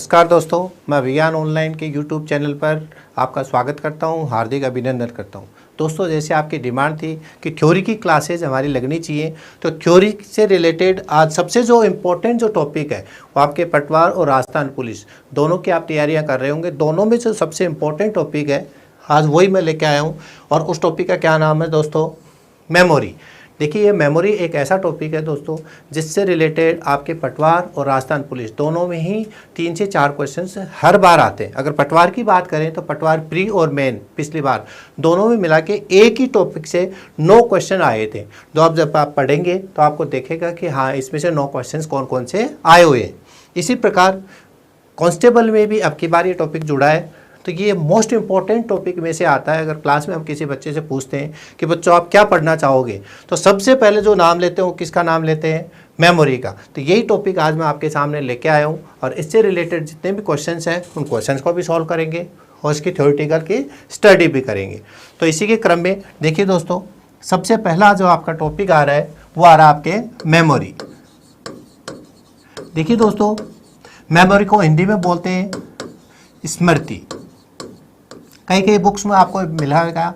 नमस्कार दोस्तों, मैं विज्ञान ऑनलाइन के यूट्यूब चैनल पर आपका स्वागत करता हूं, हार्दिक अभिनंदन करता हूं। दोस्तों, जैसे आपकी डिमांड थी कि थ्योरी की क्लासेज हमारी लगनी चाहिए, तो थ्योरी से रिलेटेड आज सबसे जो इम्पोर्टेंट जो टॉपिक है वो आपके पटवार और राजस्थान पुलिस दोनों की आप तैयारियाँ कर रहे होंगे। दोनों में जो सबसे इम्पोर्टेंट टॉपिक है आज वही मैं लेके आया हूँ, और उस टॉपिक का क्या नाम है दोस्तों? मेमोरी। देखिए, ये मेमोरी एक ऐसा टॉपिक है दोस्तों जिससे रिलेटेड आपके पटवार और राजस्थान पुलिस दोनों में ही 3 से 4 क्वेश्चंस हर बार आते हैं। अगर पटवार की बात करें तो पटवार प्री और मेन पिछली बार दोनों में मिला के एक ही टॉपिक से 9 क्वेश्चन आए थे। तो अब जब आप पढ़ेंगे तो आपको देखेगा कि हाँ, इसमें से 9 क्वेश्चन कौन कौन से आए हुए हैं। इसी प्रकार कांस्टेबल में भी अब की बार ये टॉपिक जुड़ा है, तो ये मोस्ट इंपॉर्टेंट टॉपिक में से आता है। अगर क्लास में हम किसी बच्चे से पूछते हैं कि बच्चों आप क्या पढ़ना चाहोगे, तो सबसे पहले जो नाम लेते हैं वो किसका नाम लेते हैं? मेमोरी का। तो यही टॉपिक आज मैं आपके सामने लेके आया हूँ, और इससे रिलेटेड जितने भी क्वेश्चंस हैं उन क्वेश्चंस को भी सॉल्व करेंगे और इसकी थ्योरेटिकल की स्टडी भी करेंगे। तो इसी के क्रम में देखिए दोस्तों, सबसे पहला जो आपका टॉपिक आ रहा है वो आ रहा है आपके मेमोरी। देखिए दोस्तों, मेमोरी को हिंदी में बोलते हैं स्मृति। कई कई बुक्स में आपको मिलेगा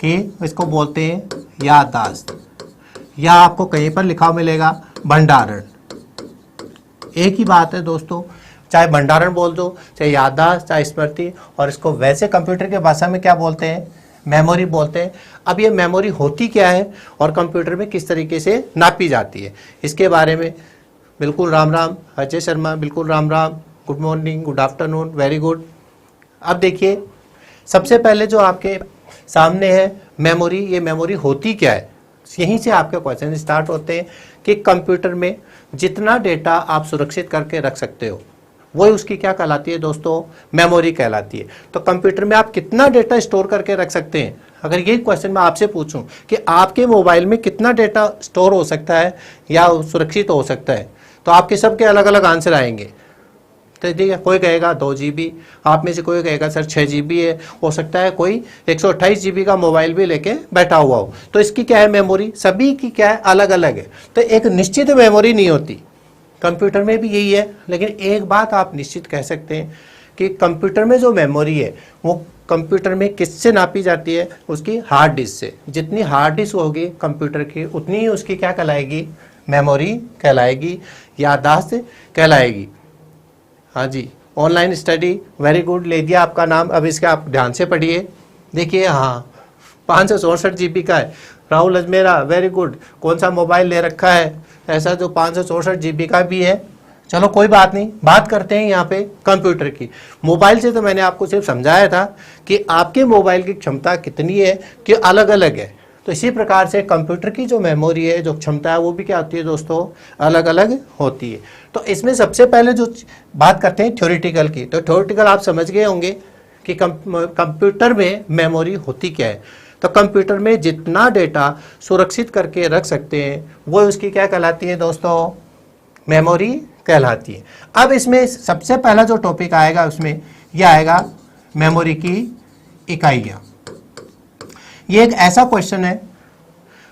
कि इसको बोलते हैं याददाश्त, या आपको कहीं पर लिखा मिलेगा भंडारण। एक ही बात है दोस्तों, चाहे भंडारण बोल दो, चाहे याददाश्त, चाहे स्मृति, और इसको वैसे कंप्यूटर के भाषा में क्या बोलते हैं? मेमोरी बोलते हैं। अब ये मेमोरी होती क्या है और कंप्यूटर में किस तरीके से नापी जाती है, इसके बारे में बिल्कुल राम राम। अजय शर्मा, बिल्कुल Ram Ram. Good morning, good afternoon, very good. अब देखिए, सबसे पहले जो आपके सामने है मेमोरी, ये मेमोरी होती क्या है, यहीं से आपके क्वेश्चन स्टार्ट होते हैं कि कंप्यूटर में जितना डेटा आप सुरक्षित करके रख सकते हो वही उसकी क्या कहलाती है दोस्तों? मेमोरी कहलाती है। तो कंप्यूटर में आप कितना डेटा स्टोर करके रख सकते हैं? अगर यही क्वेश्चन मैं आपसे पूछूं कि आपके मोबाइल में कितना डेटा स्टोर हो सकता है या सुरक्षित हो सकता है, तो आपके सबके अलग अलग आंसर आएंगे। तो ठीक है, कोई कहेगा 2 GB, आप में से कोई कहेगा सर 6 GB है, हो सकता है कोई 128 GB का मोबाइल भी लेके बैठा हुआ हो। तो इसकी क्या है मेमोरी? सभी की क्या है? अलग अलग है। तो एक निश्चित मेमोरी नहीं होती, कंप्यूटर में भी यही है। लेकिन एक बात आप निश्चित कह सकते हैं कि कंप्यूटर में जो मेमोरी है वो कंप्यूटर में किससे नापी जाती है? उसकी हार्ड डिस्क से। जितनी हार्ड डिस्क होगी कंप्यूटर की, उतनी ही उसकी क्या कहलाएगी? मेमोरी कहलाएगी, याददाश्त कहलाएगी। हाँ जी, ऑनलाइन स्टडी, वेरी गुड, ले दिया आपका नाम। अब इसका आप ध्यान से पढ़िए। देखिए, हाँ 564 GB का है। Rahul Ajmera, very good. कौन सा मोबाइल ले रखा है ऐसा जो 564 GB का भी है? चलो कोई बात नहीं, बात करते हैं यहाँ पे कंप्यूटर की। मोबाइल से तो मैंने आपको सिर्फ समझाया था कि आपके मोबाइल की क्षमता कितनी है, कि अलग अलग है। तो इसी प्रकार से कंप्यूटर की जो मेमोरी है, जो क्षमता है, वो भी क्या होती है दोस्तों? अलग अलग होती है। तो इसमें सबसे पहले जो बात करते हैं थ्योरेटिकल की, तो थ्योरेटिकल आप समझ गए होंगे कि कंप्यूटर में मेमोरी होती क्या है। तो कंप्यूटर में जितना डेटा सुरक्षित करके रख सकते हैं वो उसकी क्या कहलाती है दोस्तों? मेमोरी कहलाती है। अब इसमें सबसे पहला जो टॉपिक आएगा उसमें यह आएगा मेमोरी की इकाइयाँ। ये एक ऐसा क्वेश्चन है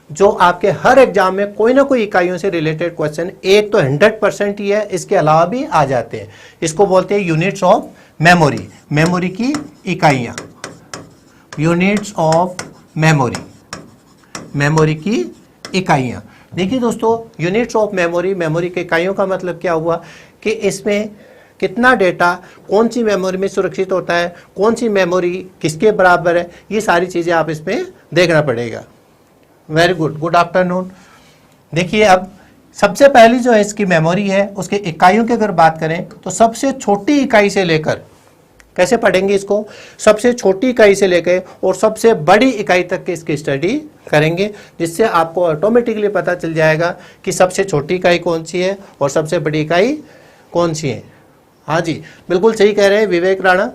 जो आपके हर एग्जाम में कोई ना कोई इकाइयों से रिलेटेड क्वेश्चन, एक तो 100% ही है, इसके अलावा भी आ जाते हैं। इसको बोलते हैं यूनिट्स ऑफ मेमोरी, मेमोरी की इकाइयाँ, यूनिट्स ऑफ मेमोरी, मेमोरी की इकाइयाँ। देखिए दोस्तों, यूनिट्स ऑफ मेमोरी, मेमोरी की इकाइयों का मतलब क्या हुआ कि इसमें कितना डेटा कौन सी मेमोरी में सुरक्षित होता है, कौन सी मेमोरी किसके बराबर है, ये सारी चीज़ें आप इसमें देखना पड़ेगा। Very good, good afternoon. देखिए, अब सबसे पहली जो है इसकी मेमोरी है, उसके इकाइयों की अगर बात करें तो सबसे छोटी इकाई से लेकर, कैसे पढ़ेंगे इसको? सबसे छोटी इकाई से लेकर और सबसे बड़ी इकाई तक की इसकी स्टडी करेंगे, जिससे आपको ऑटोमेटिकली पता चल जाएगा कि सबसे छोटी इकाई कौन सी है और सबसे बड़ी इकाई कौन सी है। हाँ जी, बिल्कुल सही कह रहे हैं विवेक राणा।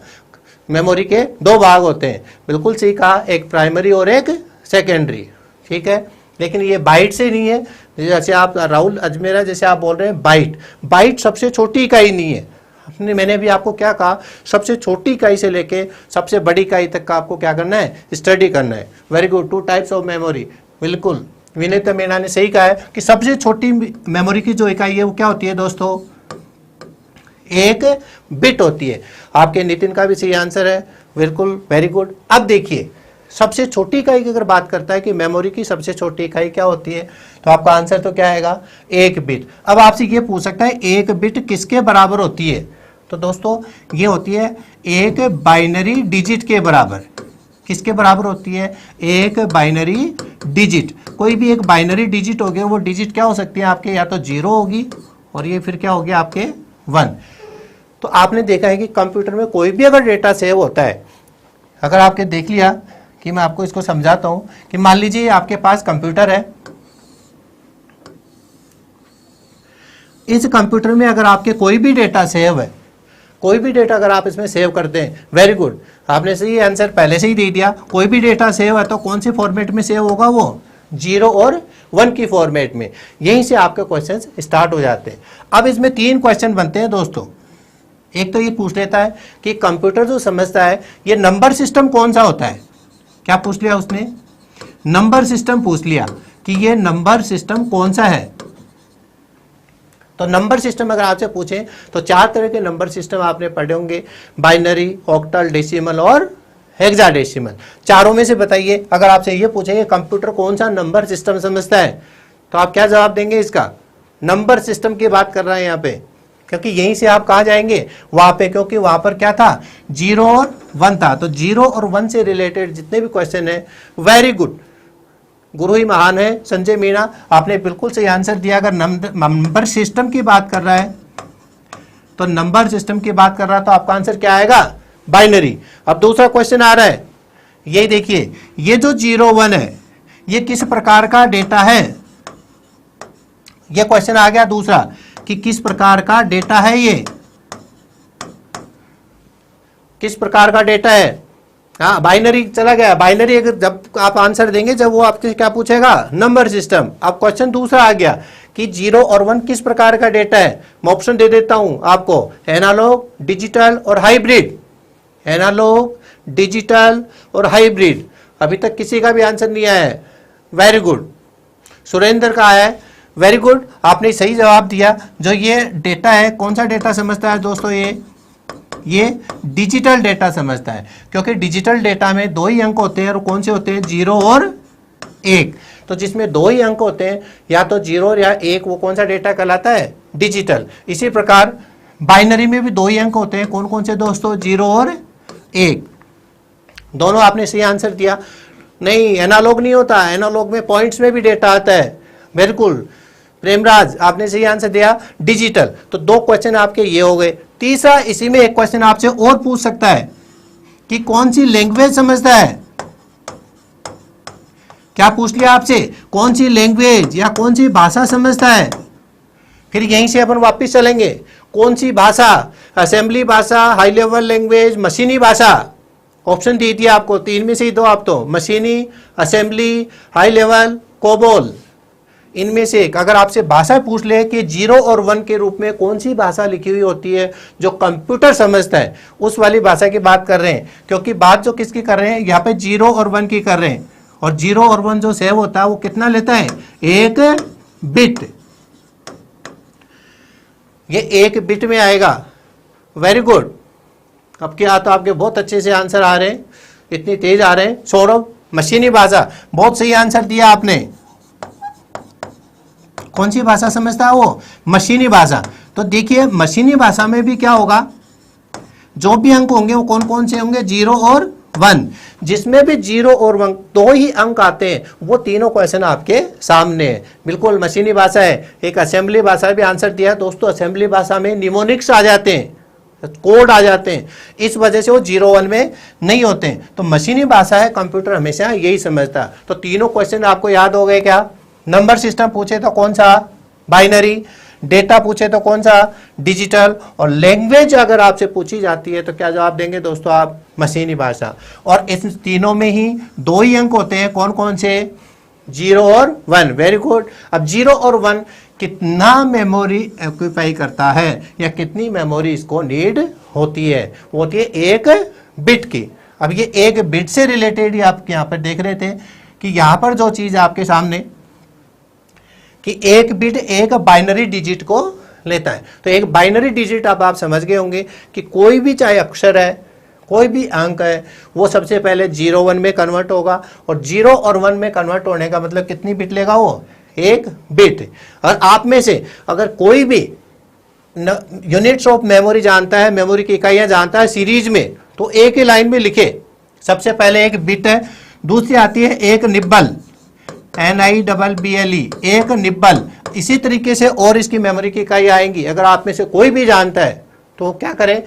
मेमोरी के 2 भाग होते हैं, बिल्कुल सही कहा, एक प्राइमरी और एक सेकेंडरी। ठीक है, लेकिन ये बाइट से नहीं है। जैसे आप राहुल अजमेरा, जैसे आप बोल रहे हैं बाइट, बाइट सबसे छोटी इकाई नहीं है। मैंने भी आपको क्या कहा? सबसे छोटी इकाई से लेके सबसे बड़ी इकाई तक का आपको क्या करना है? स्टडी करना है। Very good, 2 types of memory, बिल्कुल विनीता मीणा ने सही कहा है कि सबसे छोटी मेमोरी की जो इकाई है वो क्या होती है दोस्तों? एक बिट होती है। आपके नितिन का भी सही आंसर है, बिल्कुल, वेरी गुड। अब देखिए सबसे छोटी इकाई की अगर बात करता है कि मेमोरी की सबसे छोटी इकाई क्या होती है, तो आपका आंसर तो क्या आएगा, एक बिट। अब आपसे ये पूछ सकता है एक बिट किसके बराबर होती है, तो दोस्तों ये होती है एक बाइनरी डिजिट के बराबर। किसके बराबर होती है, एक बाइनरी डिजिट। कोई भी एक बाइनरी डिजिट हो गया, वो डिजिट क्या हो सकती है आपके, या तो 0 होगी और ये फिर क्या हो गया आपके 1। तो आपने देखा है कि कंप्यूटर में कोई भी अगर डेटा सेव होता है, अगर आपके देख लिया कि मैं आपको इसको समझाता हूं कि मान लीजिए आपके पास कंप्यूटर है, इस कंप्यूटर में अगर आपके कोई भी डेटा सेव है, कोई भी डेटा अगर आप इसमें सेव करते हैं, वेरी गुड, आपने सही आंसर पहले से ही दे दिया। कोई भी डेटा सेव है तो कौन से फॉर्मेट में सेव होगा, वो 0 और 1 की फॉर्मेट में। यहीं से आपके क्वेश्चंस स्टार्ट हो जाते हैं। अब इसमें 3 क्वेश्चन बनते हैं दोस्तों। एक तो ये पूछ लेता है कि कंप्यूटर जो समझता है ये नंबर सिस्टम कौन सा होता है। क्या पूछ लिया उसने, नंबर सिस्टम पूछ लिया कि ये नंबर सिस्टम कौन सा है। तो नंबर सिस्टम अगर आपसे पूछें तो 4 तरह के नंबर सिस्टम आपने पढ़े होंगे, बाइनरी, ऑक्टल, डेसिमल और हेक्साडेसिमल। चारों में से बताइए, अगर आपसे ये पूछेंगे कंप्यूटर कौन सा नंबर सिस्टम समझता है, तो आप क्या जवाब देंगे इसका, नंबर सिस्टम की बात कर रहे हैं यहाँ पे, क्योंकि यहीं से आप कहाँ जाएंगे, वहां पे, क्योंकि वहां पर क्या था, 0 और 1 था। तो 0 और 1 से रिलेटेड जितने भी क्वेश्चन है, वेरी गुड, गुरु ही महान है। संजय मीणा, आपने बिल्कुल सही आंसर दिया। अगर नंबर सिस्टम की बात कर रहा है, तो नंबर सिस्टम की बात कर रहा है, तो आपका आंसर क्या आएगा, बाइनरी। अब दूसरा क्वेश्चन आ रहा है, ये देखिए, ये जो 0 1 है ये किस प्रकार का डेटा है। ये क्वेश्चन आ गया दूसरा कि किस प्रकार का डेटा है, ये किस प्रकार का डेटा है। हाँ, बाइनरी चला गया। बाइनरी जब आप आंसर देंगे, जब वो आपसे क्या पूछेगा, नंबर सिस्टम। अब क्वेश्चन दूसरा आ गया कि 0 और 1 किस प्रकार का डेटा है। मैं ऑप्शन दे देता हूं आपको, एनालॉग, डिजिटल और हाइब्रिड। एनालॉग, डिजिटल और हाइब्रिड। अभी तक किसी का भी आंसर नहीं आया है, वेरी गुड। सुरेंद्र का आया है, वेरी गुड, आपने सही जवाब दिया। जो ये डेटा है, कौन सा डेटा समझता है दोस्तों, ये डिजिटल डेटा समझता है, क्योंकि डिजिटल डेटा में 2 ही अंक होते हैं, और कौन से होते हैं, 0 और 1। तो जिसमें 2 ही अंक होते हैं, या तो 0 या 1, वो कौन सा डेटा कहलाता है, डिजिटल। इसी प्रकार बाइनरी में भी 2 ही अंक होते हैं, कौन कौन से दोस्तों, 0 और 1। दोनों आपने सही आंसर दिया। नहीं, एनालॉग नहीं होता, एनालॉग में पॉइंट्स में भी डेटा आता है, बिल्कुल। प्रेमराज, आपने सही आंसर दिया, डिजिटल। तो 2 क्वेश्चन आपके ये हो गए। तीसरा, इसी में एक क्वेश्चन आपसे और पूछ सकता है कि कौन सी लैंग्वेज समझता है। क्या पूछ लिया आपसे, कौन सी लैंग्वेज या कौन सी भाषा समझता है। फिर यहीं से अपन वापस चलेंगे, कौन सी भाषा, असेंबली भाषा, हाई लेवल लैंग्वेज, मशीनी भाषा। ऑप्शन दे दिया आपको, 3 में से ही 2 आप तो, मशीनी, असेंबली, हाई लेवल, कोबोल। इनमें से एक अगर आपसे भाषा पूछ ले कि 0 और 1 के रूप में कौन सी भाषा लिखी हुई होती है जो कंप्यूटर समझता है, उस वाली भाषा की बात कर रहे हैं। क्योंकि बात जो किसकी कर रहे हैं, यहाँ पे 0 और 1 की कर रहे हैं, और 0 और 1 जो सेव होता है वो कितना लेता है, 1 बिट। ये 1 बिट में आएगा, वेरी गुड। अब क्या, तो आपके बहुत अच्छे से आंसर आ रहे हैं, इतनी तेज आ रहे हैं। सौरभ, मशीनी भाषा, बहुत सही आंसर दिया आपने। कौन सी भाषा समझता है वो, मशीनी भाषा। तो देखिए मशीनी भाषा में भी क्या होगा, जो भी अंक होंगे वो कौन कौन से होंगे, 0 और 1। जिसमें भी 0 और 1 2 ही अंक आते हैं, वो तीनों क्वेश्चन आपके सामने है। बिल्कुल मशीनी भाषा है। एक असेंबली भाषा भी आंसर दिया है दोस्तों। असेंबली भाषा में निमोनिक्स आ जाते हैं, कोड आ जाते हैं, इस वजह से वो 0 1 में नहीं होते हैं। तो मशीनी भाषा है, कंप्यूटर हमेशा यही समझता है। तो तीनों क्वेश्चन आपको याद हो गए क्या। नंबर सिस्टम पूछे तो कौन सा, बाइनरी। डेटा पूछे तो कौन सा, डिजिटल। और लैंग्वेज अगर आपसे पूछी जाती है तो क्या जवाब देंगे दोस्तों आप, मशीनी भाषा। और इस तीनों में ही 2 ही अंक होते हैं, कौन कौन से, 0 और 1। Very good. अब 0 और 1 कितना मेमोरी ऑक्यूपाई करता है, या कितनी मेमोरी इसको नीड होती है, वो होती है 1 बिट की। अब ये 1 बिट से रिलेटेड ही आप यहाँ पर देख रहे थे कि यहाँ पर जो चीज आपके सामने कि 1 बिट एक बाइनरी डिजिट को लेता है। तो एक बाइनरी डिजिट आप समझ गए होंगे कि कोई भी चाहे अक्षर है, कोई भी अंक है, वो सबसे पहले 0 1 में कन्वर्ट होगा, और 0 और 1 में कन्वर्ट होने का मतलब कितनी बिट लेगा वो, एक बिट। और आप में से अगर कोई भी यूनिट्स ऑफ मेमोरी जानता है, मेमोरी की इकाइयां जानता है सीरीज में, तो एक ही लाइन में लिखे, सबसे पहले एक बिट है, दूसरी आती है एक निब्बल, NIBBLE, एक निब्बल। इसी तरीके से और इसकी मेमोरी की इकाई आएंगी। अगर आप में से कोई भी जानता है तो क्या करें,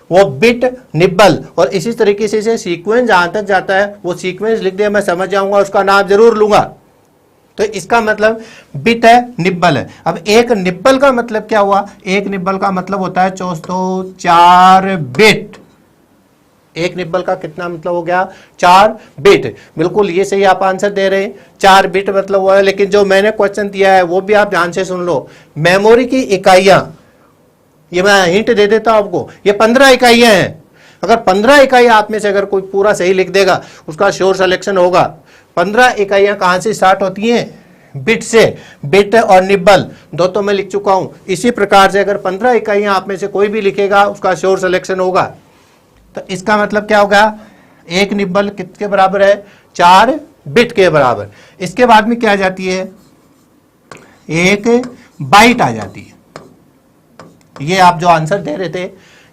वो बिट, निब्बल, और इसी तरीके से सीक्वेंस जहां तक जाता है वो सीक्वेंस लिख दे, मैं समझ जाऊंगा, उसका नाम जरूर लूंगा। तो इसका मतलब बिट है, निब्बल है। अब एक निब्बल का मतलब क्या हुआ, एक निब्बल का मतलब होता है 4 बिट। एक निब्बल का कितना मतलब हो गया, 4 बिट। बिल्कुल ये सही आप आंसर दे रहे हैं, 4 बिट मतलब हुआ है। लेकिन जो मैंने क्वेश्चन दिया है वो भी आप ध्यान से सुन लो। मेमोरी की इकाइयां, ये मैं हिंट दे देता हूं आपको, ये 15 इकाइयां हैं। अगर 15 इकाई आप में से अगर कोई पूरा सही लिख देगा, उसका श्योर सिलेक्शन होगा। 15 इकाइयां कहां से स्टार्ट होती हैं, बिट से। बिट और निब्बल दो तो मैं लिख चुका हूं। इसी प्रकार से अगर 15 इकाइयां आप में से कोई भी लिखेगा, उसका श्योर सिलेक्शन होगा। तो इसका मतलब क्या होगा, एक निब्बल किसके बराबर है, 4 बिट के बराबर। इसके बाद में क्या आ जाती है, एक बाइट आ जाती है। ये आप जो आंसर दे रहे थे,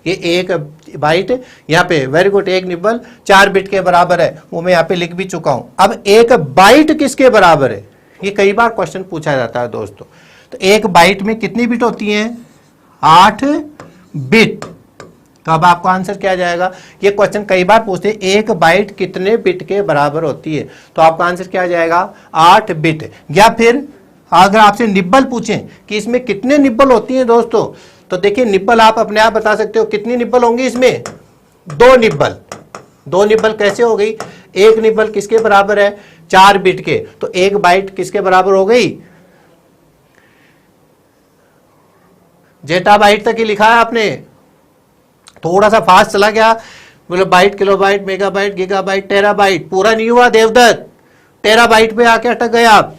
ये एक बाइट, यहाँ पे वेरी गुड, एक निब्बल 4 बिट के बराबर है, वो मैं यहाँ पे लिख भी चुका हूं। अब एक बाइट किसके बराबर है, ये कई बार क्वेश्चन पूछा जाता है दोस्तों। तो एक बाइट में कितनी बिट होती हैं, 8 बिट। तो अब आपको आंसर क्या जाएगा, ये क्वेश्चन कई बार पूछते हैं, एक बाइट कितने बिट के बराबर होती है। तो आपका आंसर क्या जाएगा, 8 बिट। या फिर अगर आपसे निब्बल पूछें कि इसमें कितने निब्बल होती हैं दोस्तों, तो देखिए निब्बल आप अपने आप बता सकते हो, कितनी निब्बल होंगी इसमें, 2 निब्बल। 2 निब्बल कैसे हो गई, एक निब्बल किसके बराबर है, 4 बिट के। तो एक बाइट किसके बराबर हो गई, जेटा बाइट तक ही लिखा है आपने, थोड़ा सा फास्ट चला गया, बोले byte, kilobyte, megabyte, gigabyte, terabyte, पूरा नहीं हुआ देवदत्त, टेराबाइट पे आके अटक गए आप।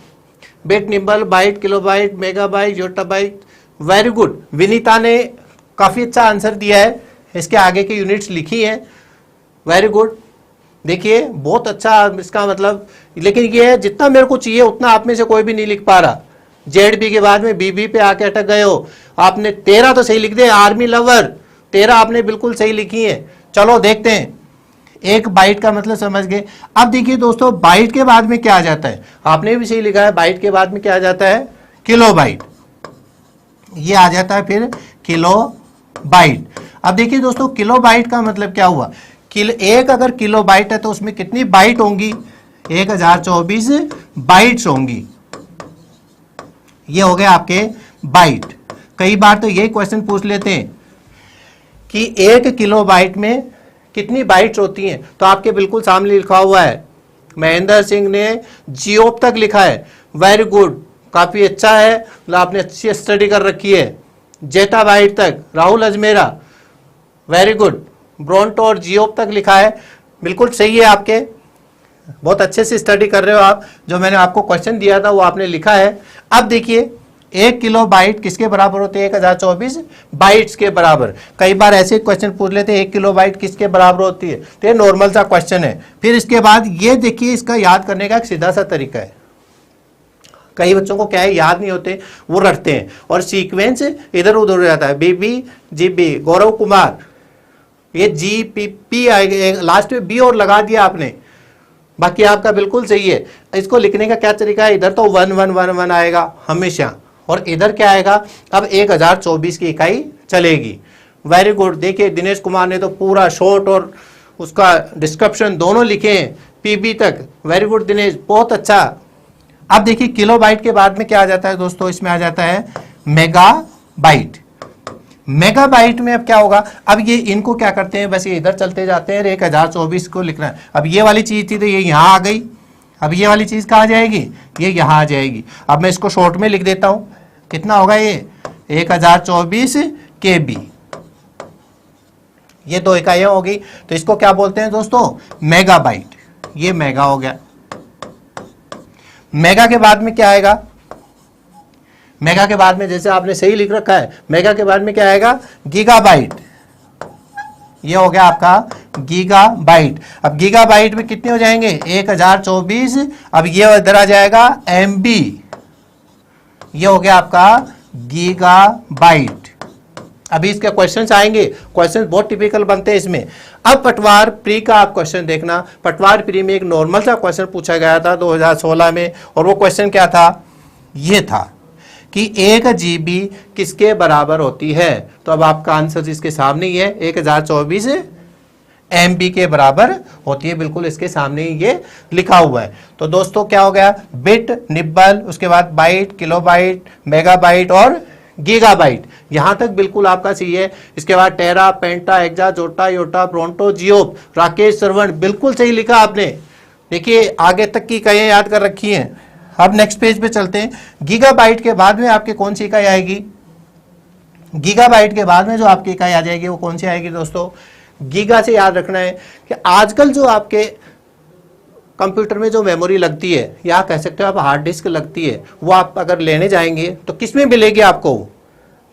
Bit, nibble, byte, kilobyte, megabyte, zettabyte, very good. Vinita ने काफी अच्छा आंसर दिया है, इसके आगे की यूनिट्स लिखी है, वेरी गुड। देखिए बहुत अच्छा इसका मतलब, लेकिन ये है जितना मेरे को चाहिए उतना आप में से कोई भी नहीं लिख पा रहा। जेड के बाद में बीबी पे आके अटक गए हो। आपने 13 तो सही लिख दे, आर्मी लवर 13 आपने बिल्कुल सही लिखी है। चलो देखते हैं, एक बाइट का मतलब समझ गए। अब देखिए दोस्तों, बाइट के बाद में क्या आ जाता है, आपने भी सही लिखा है, बाइट के बाद में क्या आ जाता है, किलो बाइट। ये आ जाता है फिर किलो बाइट। अब देखिए दोस्तों, किलो बाइट का मतलब क्या हुआ, एक अगर किलो बाइट है तो उसमें कितनी बाइट होंगी, 1024 बाइट्स होंगी। ये हो गए आपके बाइट। कई बार तो यही क्वेश्चन पूछ लेते हैं कि 1 किलो बाइट में कितनी बाइट्स होती हैं, तो आपके बिल्कुल सामने लिखा हुआ है, महेंद्र सिंह ने जियोप तक लिखा है, वेरी गुड, काफी अच्छा है, आपने अच्छी स्टडी कर रखी है। जेटा बाइट तक Rahul Ajmera, very good, bronto और जियोप तक लिखा है, बिल्कुल सही है आपके, बहुत अच्छे से स्टडी कर रहे हो आप। जो मैंने आपको क्वेश्चन दिया था वो आपने लिखा है। अब देखिए 1 किलो बाइट किसके बराबर होते हैं, 1024 बाइट्स के बराबर। कई बार ऐसे क्वेश्चन पूछ लेते हैं 1 किलो बाइट किसके बराबर होती है, तो ये नॉर्मल सा क्वेश्चन है। फिर इसके बाद ये देखिए, इसका याद करने का एक सीधा सा तरीका है। कई बच्चों को क्या है, याद नहीं होते, वो रटते हैं और सीक्वेंस इधर उधर हो जाता है। बीबी, जीबी, गौरव कुमार, ये जी पी आएगा, लास्ट में बी और लगा दिया आपने, बाकी आपका बिल्कुल सही है। इसको लिखने का क्या तरीका है, इधर तो 1 1 1 1 आएगा हमेशा, और इधर क्या आएगा, अब 1024 की इकाई चलेगी। Very good. देखिए दिनेश कुमार ने तो पूरा शॉर्ट और उसका डिस्क्रिप्शन दोनों लिखे हैं, पीबी तक, वेरी गुड दिनेश, बहुत अच्छा। अब देखिए किलो बाइट के बाद में क्या आ जाता है दोस्तों, इसमें आ जाता है मेगा बाइट। मेगा बाइट में अब क्या होगा, अब ये इनको क्या करते हैं, बस ये इधर चलते जाते हैं, 1024 को लिखना है। अब ये वाली चीज थी तो ये यहाँ आ गई, अब ये वाली चीज कहाँ जाएगी, ये यहाँ आ जाएगी। अब मैं इसको शॉर्ट में लिख देता हूँ, कितना होगा ये 1024 KB। ये 2 इकाइयां हो गई, तो इसको क्या बोलते हैं दोस्तों, मेगा बाइट। ये मेगा हो गया। मेगा के बाद में क्या आएगा, मेगा के बाद में जैसे आपने सही लिख रखा है, मेगा के बाद में क्या आएगा, गीगाबाइट। ये हो गया आपका गीगाबाइट। अब गीगाबाइट में कितने हो जाएंगे, 1024। अब ये इधर आ जाएगा एमबी, ये हो गया आपका गीगाबाइट। अभी इसके क्वेश्चंस आएंगे, क्वेश्चंस बहुत टिपिकल बनते हैं इसमें। अब पटवार प्री का आप क्वेश्चन देखना। पटवार प्री में एक नॉर्मल सा क्वेश्चन पूछा गया था 2016 में, और वो क्वेश्चन क्या था, ये था कि 1 GB किसके बराबर होती है। तो अब आपका आंसर इसके सामने ही है, 1024 MB के बराबर होती है, बिल्कुल इसके सामने ही ये लिखा हुआ है। तो दोस्तों क्या हो गया, बिट, निब्बल, उसके बाद बाइट, किलोबाइट, मेगाबाइट और गीगाबाइट, यहां तक बिल्कुल आपका सही है। इसके बाद टेरा, पेंटा, एक्जा, जोटा, योटा, प्रोंटो, जियोप, राकेश, श्रवण, बिल्कुल सही लिखा आपने। देखिए आगे तक की इकाइयां याद कर रखी हैं। अब नेक्स्ट पेज पे चलते हैं। गीगाबाइट के बाद में आपके कौन सी इकाई आएगी, गीगाबाइट के बाद में जो आपकी इकाई आ जाएगी वो कौन सी आएगी दोस्तों, गीगा से याद रखना है कि आजकल जो आपके कंप्यूटर में जो मेमोरी लगती है, या कह सकते हो आप हार्ड डिस्क लगती है, वो आप अगर लेने जाएंगे तो किस में मिलेगी आपको,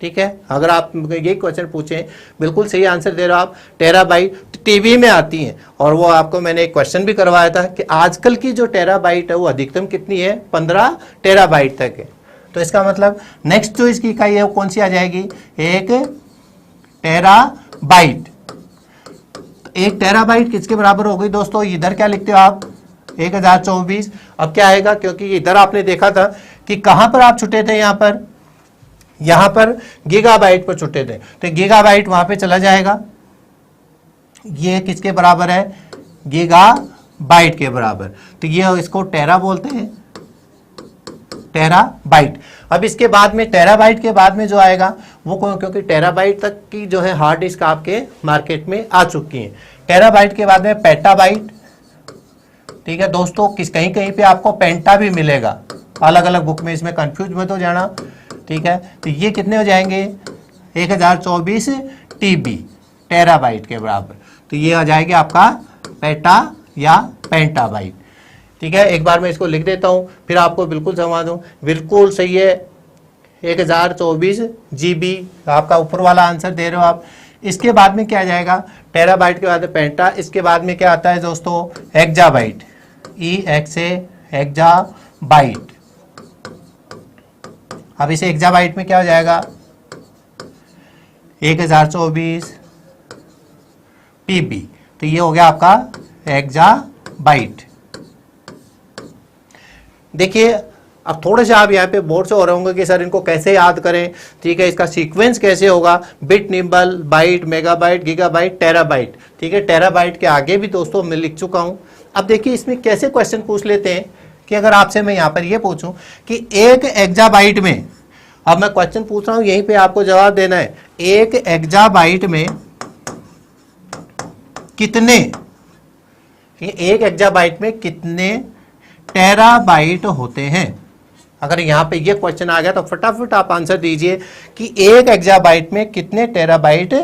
ठीक है। अगर आप ये क्वेश्चन पूछें, बिल्कुल सही आंसर दे रहे हो आप, टेराबाइट टीबी में आती हैं। और वो आपको मैंने एक क्वेश्चन भी करवाया था कि आजकल की जो टेराबाइट है वो अधिकतम कितनी है, 15 टेराबाइट तक है। तो इसका मतलब नेक्स्ट जो इसकी इकाई है वो कौन सी आ जाएगी, 1 टेराबाइट। 1 टेराबाइट किसके बराबर हो गई दोस्तों, इधर क्या लिखते हो आप, 1024। अब क्या आएगा, क्योंकि इधर आपने देखा था कि कहां पर आप छुटे थे, यहां पर गीगाबाइट पर छुटे थे, तो गीगाबाइट वहां पे चला जाएगा। ये किसके बराबर है, गीगाबाइट के बराबर। तो ये इसको टेरा बोलते हैं, टेराबाइट। अब इसके बाद में टेराबाइट के बाद में जो आएगा वो क्योंकि टेराबाइट तक की जो है हार्ड डिस्क आपके मार्केट में आ चुकी है। टेराबाइट के बाद में पेटाबाइट, ठीक है दोस्तों, कहीं कहीं पे आपको पेंटा भी मिलेगा, अलग अलग बुक में, इसमें कंफ्यूज मत हो जाना, ठीक है। तो ये कितने हो जाएंगे, 1024 TB टेराबाइट के बराबर। तो ये आ जाएगा आपका पेटा या पेंटाबाइट, ठीक है। एक बार मैं इसको लिख देता हूं, फिर आपको बिल्कुल समझ दूं, बिल्कुल सही है, 1024 GB आपका ऊपर वाला आंसर दे रहे हो आप। इसके बाद में क्या आ जाएगा, टेराबाइट के बाद में पेंटा, इसके बाद में क्या आता है दोस्तों, एक्जाबाइट, एक्जाबाइट। अब इसे एक्जाबाइट में क्या हो जाएगा, 1024 PB। तो ये हो गया आपका एक्जाबाइट। देखिए अब थोड़े से आप यहाँ पे बोर्ड से हो रहे होंगे कि सर इनको कैसे याद करें, ठीक है, इसका सीक्वेंस कैसे होगा, bit, nibble, byte, megabyte, gigabyte, terabyte, ठीक है। टेराबाइट के आगे भी दोस्तों मैं लिख चुका हूं। अब देखिए इसमें कैसे क्वेश्चन पूछ लेते हैं कि अगर आपसे मैं यहाँ पर ये पूछूं कि 1 एक्जाबाइट में, अब मैं क्वेश्चन पूछ रहा हूं यहीं पे आपको जवाब देना है, 1 एक्जाबाइट में कितने, 1 एक्जाबाइट में कितने टेराबाइट होते हैं। अगर यहां पे ये क्वेश्चन आ गया तो फटाफट आप आंसर दीजिए कि 1 एक्जाबाइट में कितने टेराबाइट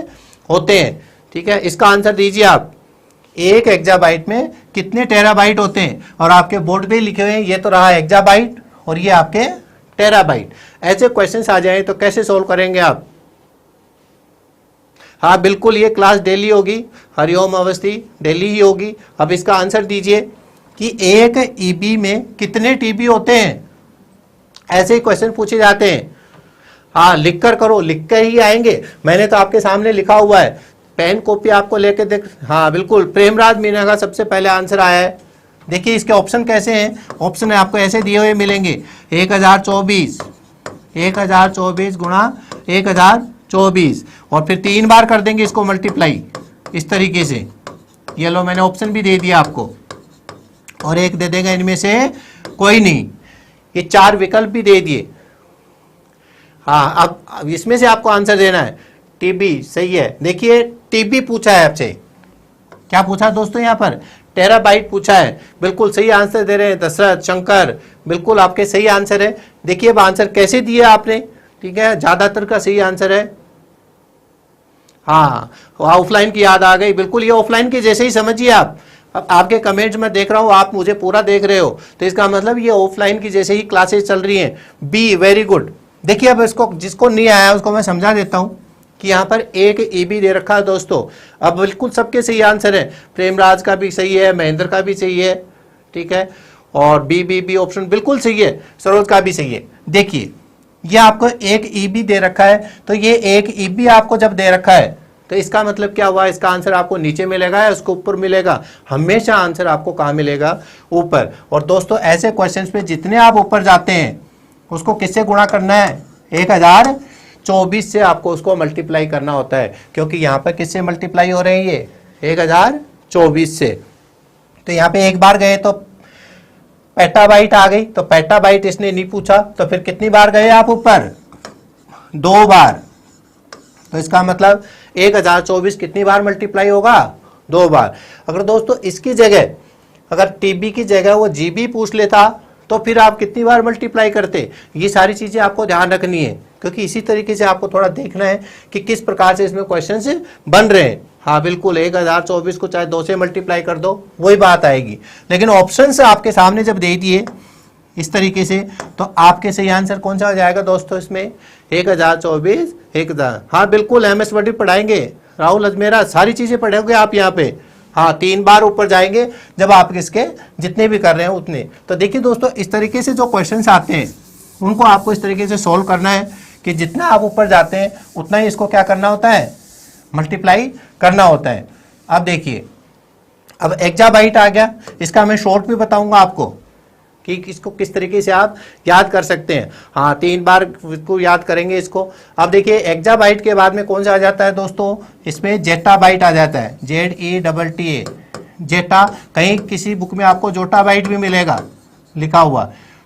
होते हैं, ठीक है। इसका आंसर दीजिए आप, 1 एक्जाबाइट में कितने टेराबाइट होते हैं। और आपके बोर्ड पे लिखे हुए हैं, ये तो रहा एक्जाबाइट और ये आपके टेराबाइट। ऐसे क्वेश्चंस आ जाए तो कैसे सोल्व करेंगे आप, हाँ बिल्कुल, ये क्लास डेली होगी, हरिओम अवस्थी डेली ही होगी। अब इसका आंसर दीजिए कि 1 EB में कितने TB होते हैं, ऐसे ही क्वेश्चन पूछे जाते हैं। हाँ लिख कर करो, लिख कर ही आएंगे, मैंने तो आपके सामने लिखा हुआ है, पेन कॉपी आपको लेके देख, हाँ बिल्कुल, प्रेमराज मीना का सबसे पहले आंसर आया है। देखिए इसके ऑप्शन कैसे हैं, ऑप्शन आपको ऐसे दिए हुए मिलेंगे, 1024 गुणा 1024 और फिर 3 बार कर देंगे इसको मल्टीप्लाई इस तरीके से। ये लो मैंने ऑप्शन भी दे दिया आपको, और एक दे देगा इनमें से कोई नहीं, ये 4 विकल्प भी दे दिए। हाँ अब इसमें से आपको आंसर देना है, TB सही है। देखिए TB पूछा है आपसे, क्या पूछा दोस्तों, यहाँ पर टेराबाइट पूछा है, बिल्कुल सही आंसर दे रहे हैं दशरथ, शंकर, बिल्कुल आपके सही आंसर है। देखिए अब आंसर कैसे दिया आपने, ठीक है, ज्यादातर का सही आंसर है। हाँ ऑफलाइन की याद आ गई, बिल्कुल ये ऑफलाइन के जैसे ही समझिए आप। अब आपके कमेंट्स में देख रहा हूं, आप मुझे पूरा देख रहे हो, तो इसका मतलब ये ऑफलाइन की जैसे ही क्लासेस चल रही हैं। बी वेरी गुड, देखिए अब इसको जिसको नहीं आया उसको मैं समझा देता हूं कि यहाँ पर एक ईबी दे रखा है दोस्तों। अब बिल्कुल सबके सही आंसर है, प्रेमराज का भी सही है, महेंद्र का भी सही है, ठीक है, और बी ऑप्शन बिल्कुल सही है, सरोज का भी सही है। देखिए ये आपको एक ईबी दे रखा है, तो ये एक ईबी आपको जब दे रखा है तो इसका मतलब क्या हुआ, इसका आंसर आपको नीचे मिलेगा या उसको ऊपर मिलेगा? हमेशा आंसर आपको कहाँ मिलेगा? ऊपर। और दोस्तों ऐसे क्वेश्चंस पे जितने आप ऊपर जाते हैं उसको किससे गुणा करना है? 1024 से आपको उसको मल्टीप्लाई करना होता है, क्योंकि यहाँ पर किससे मल्टीप्लाई हो रहे हैं? ये 1024 से। तो यहाँ पे एक बार गए तो पेटाबाइट आ गई, तो पेटाबाइट इसने नहीं पूछा, तो फिर कितनी बार गए आप ऊपर? 2 बार। तो इसका मतलब 1024 कितनी बार मल्टीप्लाई होगा? 2 बार। अगर दोस्तों इसकी जगह अगर टीबी की जगह वो जीबी पूछ लेता तो फिर आप कितनी बार मल्टीप्लाई करते? ये सारी चीजें आपको ध्यान रखनी है, क्योंकि इसी तरीके से आपको थोड़ा देखना है कि किस प्रकार से इसमें क्वेश्चन से बन रहे हैं। हाँ बिल्कुल, 1024 को चाहे 2 से मल्टीप्लाई कर दो वही बात आएगी, लेकिन ऑप्शन से आपके सामने जब दे दिए इस तरीके से तो आपके सही आंसर कौन सा आ जाएगा दोस्तों? इसमें 1024 1000। हाँ बिल्कुल, MS वर्ड पढ़ाएंगे, राहुल अजमेरा सारी चीजें पढ़ोगे आप यहाँ पे। हाँ 3 बार ऊपर जाएंगे जब आप इसके जितने भी कर रहे हैं उतने। तो देखिए दोस्तों इस तरीके से जो क्वेश्चंस आते हैं उनको आपको इस तरीके से सोल्व करना है कि जितना आप ऊपर जाते हैं उतना ही इसको क्या करना होता है? मल्टीप्लाई करना होता है। अब देखिए अब एक्जाबाइट आ गया, इसका मैं शॉर्ट भी बताऊंगा आपको कि इसको किस तरीके से आप याद कर सकते हैं। हाँ 3 बार इसको याद करेंगे इसको। अब देखिए एक्जाबाइट के बाद में कौन सा आ जाता है दोस्तों? इसमें जेटाबाइट आ जाता है, ZETTA, जेटा। कहीं किसी बुक में आपको जोटाबाइट भी मिलेगा लिखा हुआ,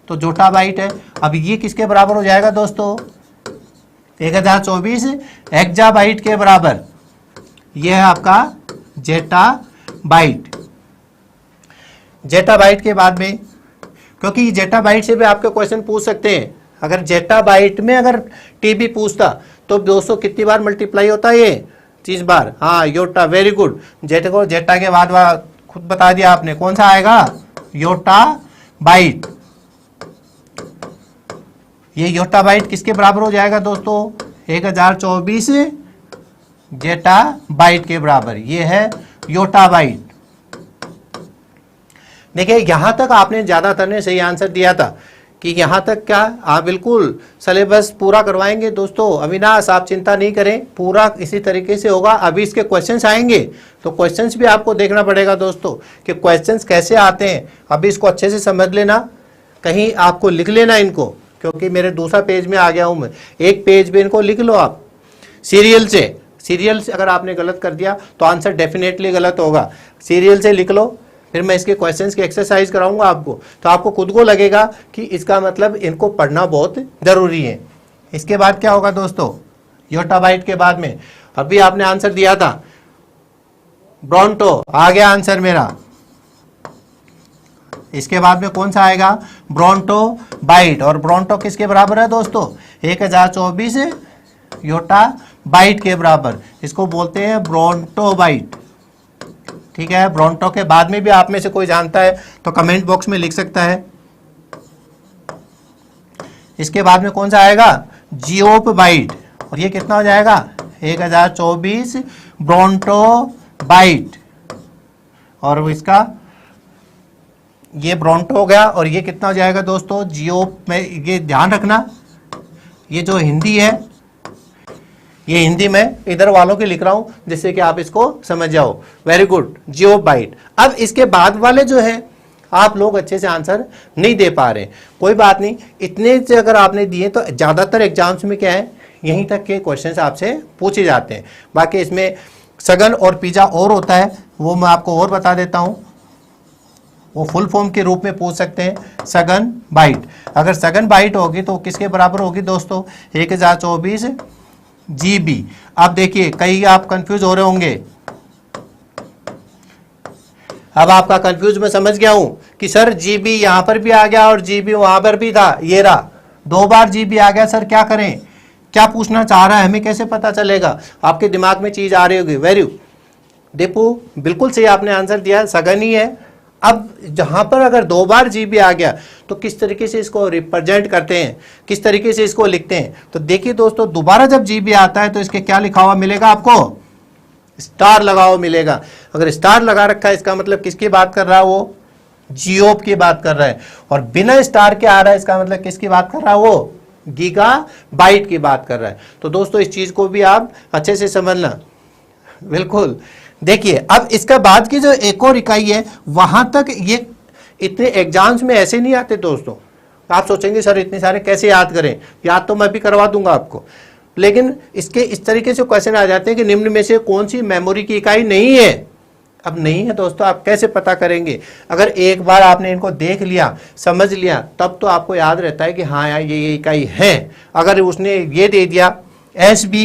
तो जोटाबाइट है। अब ये किसके बराबर हो जाएगा दोस्तों? 1024 एक्जाबाइट के बराबर। यह है आपका जेटाबाइट। जेटाबाइट के बाद में, क्योंकि जेटाबाइट से भी आपके क्वेश्चन पूछ सकते हैं, अगर जेटाबाइट में अगर टीबी पूछता तो 200 कितनी बार मल्टीप्लाई होता है? ये 30 बार। हाँ योटा, वेरी गुड। जेटा को जेटा के बाद खुद बता दिया आपने, कौन सा आएगा? योटाबाइट। ये योटाबाइट किसके बराबर हो जाएगा दोस्तों? 1024 जेटाबाइट के बराबर। ये है योटाबाइट। देखिए यहां तक आपने ज्यादातर ने सही आंसर दिया था कि यहां तक क्या आप बिल्कुल सिलेबस पूरा करवाएंगे दोस्तों। अविनाश आप चिंता नहीं करें, पूरा इसी तरीके से होगा। अभी इसके क्वेश्चंस आएंगे तो क्वेश्चंस भी आपको देखना पड़ेगा दोस्तों कि क्वेश्चंस कैसे आते हैं। अभी इसको अच्छे से समझ लेना, कहीं आपको लिख लेना इनको, क्योंकि मेरे दूसरा पेज में आ गया हूं मैं। एक पेज में इनको लिख लो आप सीरियल से। सीरियल से अगर आपने गलत कर दिया तो आंसर डेफिनेटली गलत होगा। सीरियल से लिख लो, फिर मैं इसके क्वेश्चंस की एक्सरसाइज कराऊंगा आपको, तो आपको खुद को लगेगा कि इसका मतलब इनको पढ़ना बहुत जरूरी है। इसके बाद क्या होगा दोस्तों? योटाबाइट के बाद में अभी आपने आंसर दिया था ब्रोंटो, आ गया आंसर मेरा। इसके बाद में कौन सा आएगा? ब्रोंटोबाइट। और ब्रोंटो किसके बराबर है दोस्तों? 1024 योटाबाइट के बराबर। इसको बोलते हैं ब्रोंटोबाइट, ठीक है। ब्रोंटो के बाद में भी आप में से कोई जानता है तो कमेंट बॉक्स में लिख सकता है। इसके बाद में कौन सा आएगा? जियोपबाइट। और ये कितना हो जाएगा? 1024 ब्रोंटोबाइट। और इसका ये ब्रोंटो हो गया, और ये कितना हो जाएगा दोस्तों? जियोप में। ये ध्यान रखना, ये जो हिंदी है ये हिंदी में इधर वालों के लिख रहा हूं जिससे कि आप इसको समझ जाओ। Very good, geobyte. अब इसके बाद वाले जो है आप लोग अच्छे से आंसर नहीं दे पा रहे, कोई बात नहीं। इतने से अगर आपने दिए तो ज्यादातर एग्जाम्स में क्या है, यहीं तक के क्वेश्चंस आपसे पूछे जाते हैं। बाकी इसमें सघन और पिज्जा और होता है, वो मैं आपको और बता देता हूं। वो फुल फॉर्म के रूप में पूछ सकते हैं, सघन बाइट। अगर सघन बाइट होगी तो किसके बराबर होगी दोस्तों? 1024 GB। अब देखिए कई आप कंफ्यूज हो रहे होंगे। अब आपका कंफ्यूज मैं समझ गया हूं कि सर GB यहां पर भी आ गया और GB वहां पर भी था, ये रहा 2 बार GB आ गया, सर क्या करें? क्या पूछना चाह रहा है हमें कैसे पता चलेगा? आपके दिमाग में चीज आ रही होगी। वेरी दीपू, बिल्कुल सही आपने आंसर दिया, सघन ही है। अब जहां पर अगर 2 बार जीबी आ गया तो किस तरीके से इसको रिप्रेजेंट करते हैं, किस तरीके से इसको लिखते हैं। तो देखिए दोस्तों, दोबारा जब जीबी आता है तो इसके क्या लिखा हुआ मिलेगा आपको, स्टार लगा हुआ मिलेगा। अगर स्टार लगा रखा है इसका मतलब किसकी बात कर रहा है, वो जियोप की बात कर रहा है। और बिना स्टार के आ रहा है इसका मतलब किसकी बात कर रहा है, वो गीगाबाइट की बात कर रहा है। तो दोस्तों इस चीज को भी आप अच्छे से समझना। बिल्कुल, देखिए अब इसका बाद की जो एक और इकाई है, वहां तक ये इतने एग्जाम्स में ऐसे नहीं आते दोस्तों। आप सोचेंगे सर इतने सारे कैसे याद करें, याद तो मैं भी करवा दूंगा आपको, लेकिन इसके इस तरीके से क्वेश्चन आ जाते हैं कि निम्न में से कौन सी मेमोरी की इकाई नहीं है। अब नहीं है दोस्तों, आप कैसे पता करेंगे। अगर एक बार आपने इनको देख लिया, समझ लिया, तब तो आपको याद रहता है कि हाँ यार ये इकाई है। अगर उसने ये दे दिया SB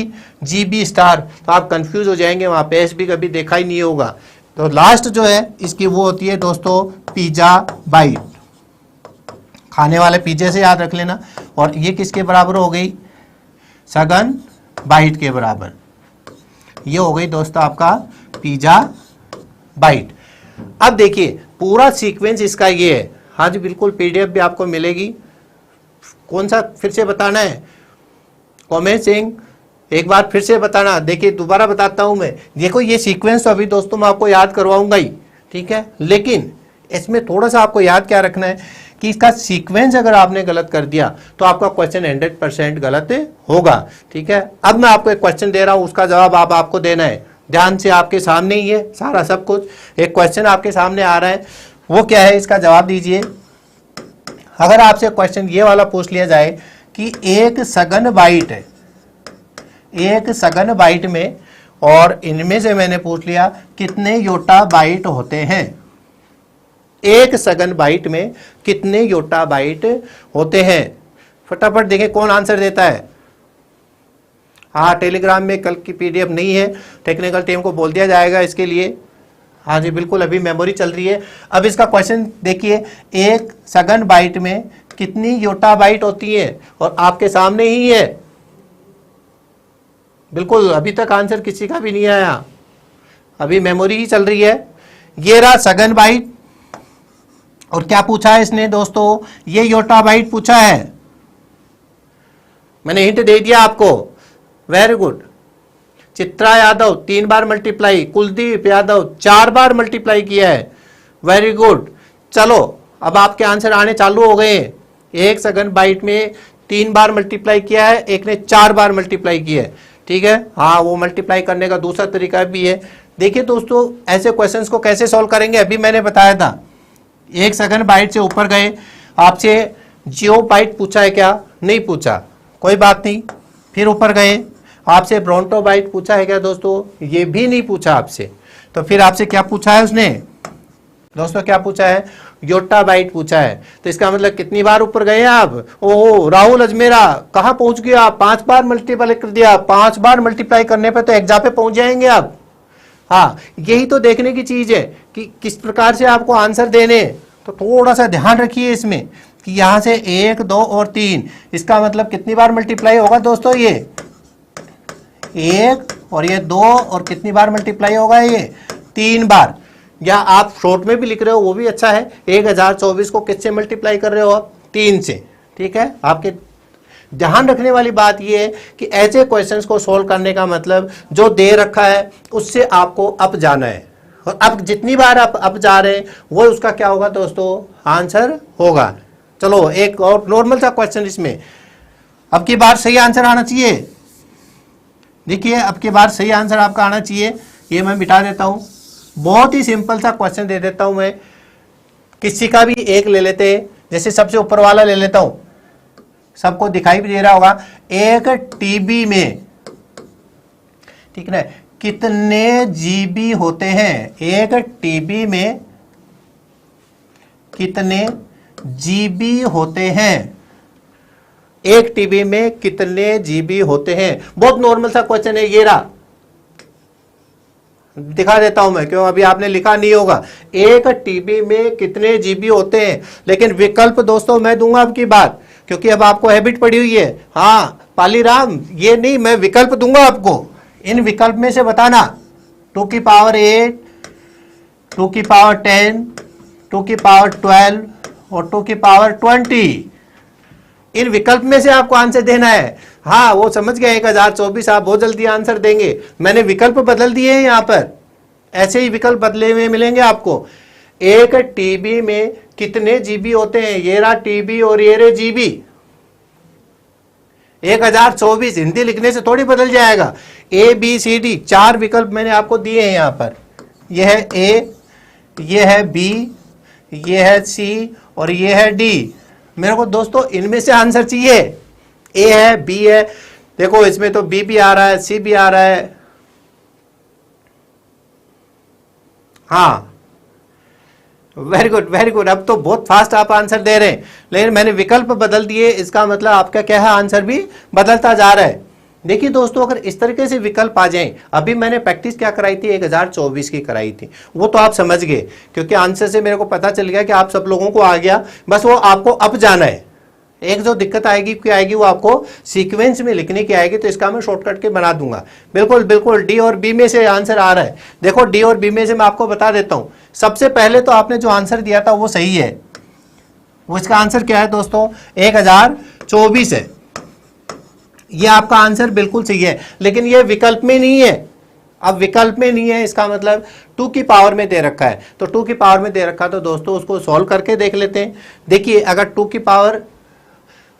GB स्टार, तो आप कंफ्यूज हो जाएंगे, वहाँ पे SB कभी देखा ही नहीं होगा। तो लास्ट जो है इसकी वो होती है दोस्तों पिज़्ज़ा बाइट, खाने वाले पिज़्ज़े से याद रख लेना। और ये किसके बराबर हो गई, सघन बाइट के बराबर। ये हो गई दोस्तों आपका पिज़्ज़ा बाइट। अब देखिए पूरा सीक्वेंस इसका ये है। हाँ जी बिल्कुल, PDF भी आपको मिलेगी। कौन सा फिर से बताना है, कमेंट सिंह एक बार फिर से बताना। देखिए दोबारा बताता हूं मैं। देखो ये सीक्वेंस तो अभी दोस्तों मैं आपको याद करवाऊंगा ही, ठीक है, लेकिन इसमें थोड़ा सा आपको याद क्या रखना है कि इसका सीक्वेंस अगर आपने गलत कर दिया तो आपका क्वेश्चन 100% गलत होगा, ठीक है। अब मैं आपको एक क्वेश्चन दे रहा हूं, उसका जवाब आपको देना है। ध्यान से, आपके सामने ही है सारा सब कुछ। एक क्वेश्चन आपके सामने आ रहा है, वो क्या है, इसका जवाब दीजिए। अगर आपसे क्वेश्चन ये वाला पूछ लिया जाए कि एक सघन बाइट है, एक सघन बाइट में, और इनमें से मैंने पूछ लिया कितने योटा बाइट होते हैं, एक सघन बाइट में कितने योटा बाइट होते हैं। फटाफट देखें कौन आंसर देता है। हाँ, टेलीग्राम में कल की PDF नहीं है, टेक्निकल टीम को बोल दिया जाएगा इसके लिए। हाँ जी बिल्कुल, अभी मेमोरी चल रही है। अब इसका क्वेश्चन देखिए, एक सघन बाइट में कितनी योटा बाइट होती है, और आपके सामने ही है। बिल्कुल, अभी तक आंसर किसी का भी नहीं आया, अभी मेमोरी ही चल रही है। ये रहा सघन बाइट, और क्या पूछा है इसने दोस्तों, ये योटा बाइट पूछा है। मैंने हिंट दे दिया आपको, वेरी गुड। चित्रा यादव 3 बार मल्टीप्लाई, कुलदीप यादव 4 बार मल्टीप्लाई किया है, वेरी गुड। चलो अब आपके आंसर आने चालू हो गए हैं। एक सघन बाइट में 3 बार मल्टीप्लाई किया है, एक ने 4 बार मल्टीप्लाई किया है, ठीक है। हाँ, वो मल्टीप्लाई करने का दूसरा तरीका भी है। देखिए दोस्तों, ऐसे क्वेश्चंस को कैसे सॉल्व करेंगे, अभी मैंने बताया था। एक सघन बाइट से ऊपर गए, आपसे जियो बाइट पूछा है क्या, नहीं पूछा, कोई बात नहीं। फिर ऊपर गए, आपसे ब्रोंटो बाइट पूछा है क्या दोस्तों, ये भी नहीं पूछा आपसे। तो फिर आपसे क्या पूछा है उसने दोस्तों, क्या पूछा है, योटा बाइट पूछा है। तो इसका मतलब कितनी बार ऊपर गए आप। ओहो, राहुल अजमेरा कहाँ पहुंच गया, 5 बार मल्टीप्लाई कर दिया। 5 बार मल्टीप्लाई करने पर तो एग्जाम पे पहुंच जाएंगे आप। हाँ, यही तो देखने की चीज है कि किस प्रकार से आपको आंसर देने। तो थोड़ा सा ध्यान रखिए इसमें कि यहां से 1 2 और 3, इसका मतलब कितनी बार मल्टीप्लाई होगा दोस्तों, ये 1 और ये 2, और कितनी बार मल्टीप्लाई होगा, ये 3 बार। या आप शॉर्ट में भी लिख रहे हो वो भी अच्छा है। 1024 को किससे मल्टीप्लाई कर रहे हो आप, 3 से, ठीक है। आपके ध्यान रखने वाली बात यह है कि ऐसे क्वेश्चंस को सोल्व करने का मतलब जो दे रखा है उससे आपको अप जाना है, और अब जितनी बार आप अप जा रहे हैं वो उसका क्या होगा दोस्तों, आंसर होगा। चलो एक और नॉर्मल सा क्वेश्चन इसमें, अब की बार सही आंसर आना चाहिए। देखिए अब की बार सही आंसर आपका आना चाहिए। ये मैं मिटा देता हूं, बहुत ही सिंपल सा क्वेश्चन दे देता हूं मैं। किसी का भी एक ले लेते हैं, जैसे सबसे ऊपर वाला ले लेता हूं, सबको दिखाई भी दे रहा होगा। एक टीबी में, ठीक है, कितने जीबी होते हैं, एक टीबी में कितने जीबी होते हैं, एक टीबी में कितने जीबी होते हैं। बहुत नॉर्मल सा क्वेश्चन है, ये रहा, दिखा देता हूं मैं, क्यों अभी आपने लिखा नहीं होगा। एक टीबी में कितने जीबी होते हैं, लेकिन विकल्प दोस्तों मैं दूंगा आपकी बात, क्योंकि अब आपको हैबिट पड़ी हुई है। हाँ पालीराम, ये नहीं, मैं विकल्प दूंगा आपको, इन विकल्प में से बताना। 2 की पावर 8, 2 की पावर 10, 2 की पावर 12 और 2 की पावर 20। इन विकल्प में से आपको आंसर देना है। हाँ, वो समझ गया 1024, आप बहुत जल्दी आंसर देंगे। मैंने विकल्प बदल दिए हैं यहां पर, ऐसे ही विकल्प बदले हुए मिलेंगे आपको। एक टीबी में कितने जीबी होते हैं, ये रहा टीबी और ये रहे जीबी। 1024 हिंदी लिखने से थोड़ी बदल जाएगा। ए बी सी डी 4 विकल्प मैंने आपको दिए हैं यहां पर। यह है ए, यह है बी, यह है सी और यह है डी। मेरे को दोस्तों इनमें से आंसर चाहिए। ए है, बी है, देखो इसमें तो बी भी आ रहा है, सी भी आ रहा है। हाँ, वेरी गुड वेरी गुड। अब तो बहुत फास्ट आप आंसर दे रहे हैं, लेकिन मैंने विकल्प बदल दिए, इसका मतलब आपका क्या है, आंसर भी बदलता जा रहा है। देखिए दोस्तों, अगर इस तरीके से विकल्प आ जाएं, अभी मैंने प्रैक्टिस क्या कराई थी, 1024 की कराई थी, वो तो आप समझ गए, क्योंकि आंसर से मेरे को पता चल गया कि आप सब लोगों को आ गया। बस वो आपको अब जाना है। एक जो दिक्कत आएगी क्या आएगी, वो आपको सीक्वेंस में लिखने की आएगी, तो इसका मैं शॉर्टकट के बना दूंगा। बिल्कुल बिल्कुल, डी और बी में से आंसर आ रहा है। देखो डी और बी में से मैं आपको बता देता हूं। सबसे पहले तो आपने जो आंसर दिया था वो सही है। वो इसका आंसर क्या है दोस्तों, 1024 है। ये आपका आंसर बिल्कुल सही है, लेकिन ये विकल्प में नहीं है। अब विकल्प में नहीं है, इसका मतलब 2 की पावर में दे रखा है। तो 2 की पावर में दे रखा, तो दोस्तों उसको सॉल्व करके देख लेते हैं। देखिए अगर 2 की पावर,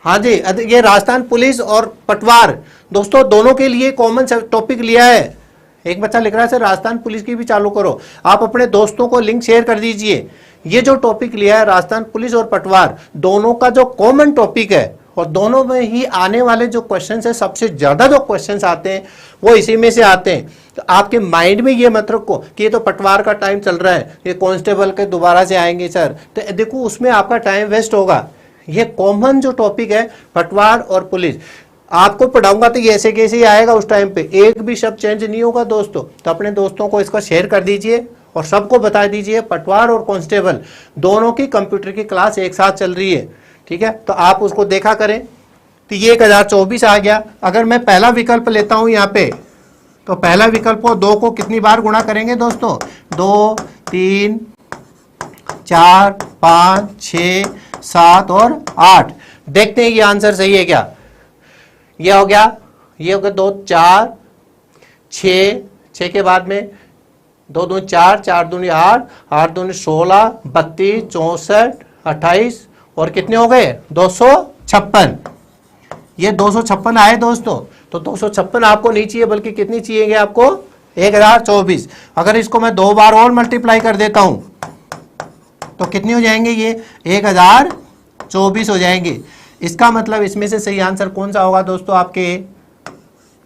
हाँ जी, ये राजस्थान पुलिस और पटवार दोस्तों दोनों के लिए कॉमन टॉपिक लिया है। एक बच्चा लिख रहा है सर राजस्थान पुलिस की भी चालू करो। आप अपने दोस्तों को लिंक शेयर कर दीजिए। ये जो टॉपिक लिया है राजस्थान पुलिस और पटवार, दोनों का जो कॉमन टॉपिक है, और दोनों में ही आने वाले जो क्वेश्चंस है, सबसे ज्यादा जो क्वेश्चंस आते हैं वो इसी में से आते हैं। तो आपके माइंड में ये मत रखो कि ये तो पटवार का टाइम चल रहा है, ये कांस्टेबल के दोबारा से आएंगे सर, तो देखो उसमें आपका टाइम वेस्ट होगा। ये कॉमन जो टॉपिक है पटवार और पुलिस, आपको पढ़ाऊंगा तो ये ऐसे कैसे ही आएगा, उस टाइम पे एक भी शब्द चेंज नहीं होगा दोस्तों। तो अपने दोस्तों को इसको शेयर कर दीजिए और सबको बता दीजिए पटवार और कांस्टेबल दोनों की कंप्यूटर की क्लास एक साथ चल रही है, ठीक है। तो आप उसको देखा करें। तो ये 1024 आ गया। अगर मैं पहला विकल्प लेता हूं यहाँ पे, तो पहला विकल्प को 2 को कितनी बार गुणा करेंगे दोस्तों, 2 3 4 5 6 7 और 8। देखते हैं ये आंसर सही है क्या। ये हो गया, ये हो गया 2 4 6 के बाद में 2 2 4 4 2 8 8 2 16 32 64 28 और कितने हो गए 256। ये 256 आए दोस्तों। तो 256 आपको नहीं चाहिए, बल्कि कितनी चाहिए आपको 1024। अगर इसको मैं 2 बार और मल्टीप्लाई कर देता हूं तो कितनी हो जाएंगे, ये 1024 हो जाएंगे। इसका मतलब इसमें से सही आंसर कौन सा होगा दोस्तों, आपके